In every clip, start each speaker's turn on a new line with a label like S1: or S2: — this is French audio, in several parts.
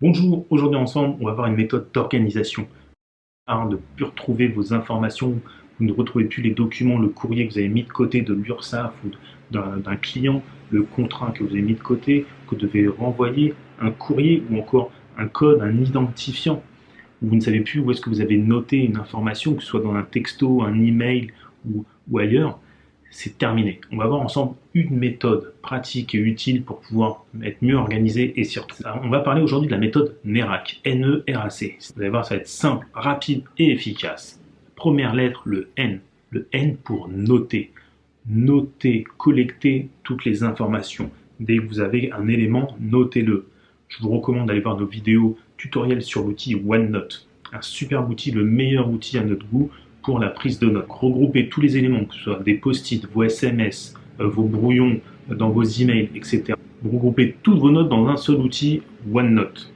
S1: Bonjour, aujourd'hui ensemble, on va voir une méthode d'organisation. De plus retrouver vos informations, vous ne retrouvez plus les documents, le courrier que vous avez mis de côté de l'URSSAF ou d'un client, le contrat que vous avez mis de côté, que vous devez renvoyer, un courrier ou encore un code, un identifiant. Vous ne savez plus où est-ce que vous avez noté une information, que ce soit dans un texto, un email ou ailleurs. C'est terminé. On va voir ensemble une méthode pratique et utile pour pouvoir être mieux organisé et surtout. On va parler aujourd'hui de la méthode NERAC, N-E-R-A-C. Vous allez voir, ça va être simple, rapide et efficace. Première lettre, le N. Le N pour noter. Noter, collecter toutes les informations. Dès que vous avez un élément, notez-le. Je vous recommande d'aller voir nos vidéos tutoriels sur l'outil OneNote. Un superbe outil, le meilleur outil à notre goût pour la prise de notes. Regroupez tous les éléments, que ce soit des post-it, vos SMS, vos brouillons dans vos emails, etc. Vous regroupez toutes vos notes dans un seul outil, OneNote.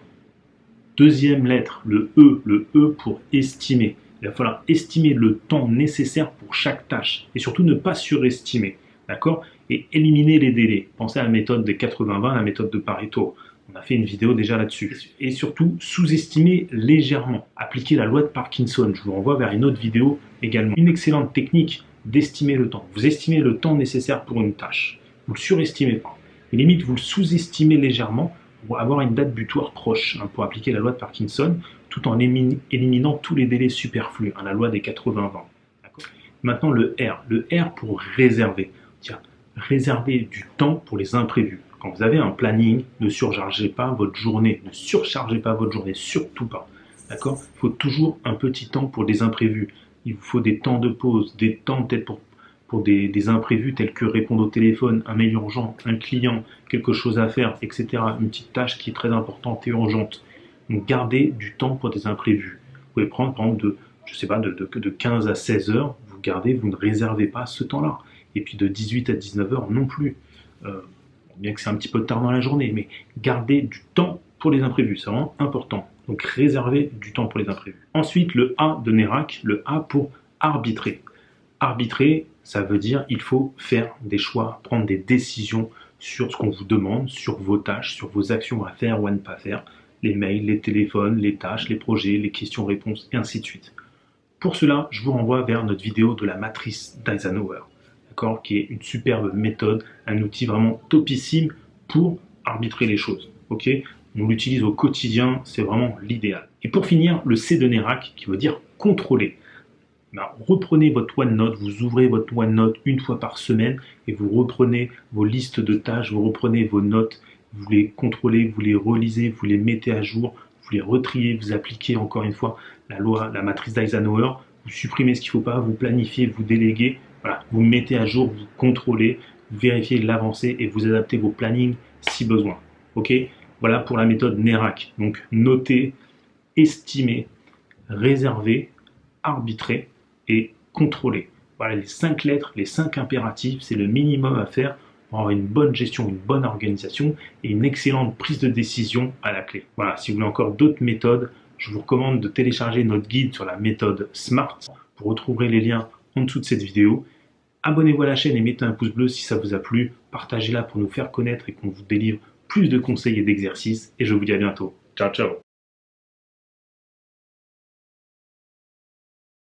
S1: Deuxième lettre, le E pour estimer. Il va falloir estimer le temps nécessaire pour chaque tâche et surtout ne pas surestimer, d'accord? Et éliminer les délais. Pensez à la méthode des 80-20, la méthode de Pareto. On a fait une vidéo déjà là-dessus. Et surtout, sous-estimer légèrement. Appliquer la loi de Parkinson. Je vous renvoie vers une autre vidéo également. Une excellente technique d'estimer le temps. Vous estimez le temps nécessaire pour une tâche. Vous ne le surestimez pas. Et limite, vous le sous-estimez légèrement pour avoir une date butoir proche, pour appliquer la loi de Parkinson, tout en éliminant tous les délais superflus, la loi des 80-20. Maintenant, le R pour réserver. Tiens, réserver du temps pour les imprévus. Quand vous avez un planning, ne surchargez pas votre journée. Ne surchargez pas votre journée, surtout pas. D'accord? Il faut toujours un petit temps pour des imprévus. Il vous faut des temps de pause, des temps peut-être pour des imprévus tels que répondre au téléphone, un mail urgent, un client, quelque chose à faire, etc. Une petite tâche qui est très importante et urgente. Donc gardez du temps pour des imprévus. Vous pouvez prendre par exemple de 15 à 16 heures, vous gardez, vous ne réservez pas ce temps-là. Et puis de 18 à 19 heures non plus. Bien que c'est un petit peu tard dans la journée, mais gardez du temps pour les imprévus, c'est vraiment important. Donc réservez du temps pour les imprévus. Ensuite, le A de NERAC, le A pour arbitrer. Arbitrer, ça veut dire il faut faire des choix, prendre des décisions sur ce qu'on vous demande, sur vos tâches, sur vos actions à faire ou à ne pas faire, les mails, les téléphones, les tâches, les projets, les questions-réponses, et ainsi de suite. Pour cela, je vous renvoie vers notre vidéo de la matrice d'Eisenhower, qui est une superbe méthode, un outil vraiment topissime pour arbitrer les choses. On l'utilise au quotidien, c'est vraiment l'idéal. Et pour finir, le C de NERAC, qui veut dire contrôler. Reprenez votre OneNote, vous ouvrez votre OneNote une fois par semaine et vous reprenez vos listes de tâches, vous reprenez vos notes, vous les contrôlez, vous les relisez, vous les mettez à jour, vous les retriez, vous appliquez encore une fois la loi, la matrice d'Eisenhower, vous supprimez ce qu'il ne faut pas, vous planifiez, vous déléguez, voilà, vous mettez à jour, vous contrôlez, vous vérifiez l'avancée et vous adaptez vos plannings si besoin. Voilà pour la méthode NERAC. Donc notez, estimer, réserver, arbitrer et contrôler. Voilà les 5 lettres, les 5 impératifs, c'est le minimum à faire pour avoir une bonne gestion, une bonne organisation et une excellente prise de décision à la clé. Voilà, si vous voulez encore d'autres méthodes, je vous recommande de télécharger notre guide sur la méthode SMART. Vous retrouverez les liens en dessous de cette vidéo. Abonnez-vous à la chaîne et mettez un pouce bleu si ça vous a plu. Partagez-la pour nous faire connaître et qu'on vous délivre plus de conseils et d'exercices. Et je vous dis à bientôt. Ciao, ciao.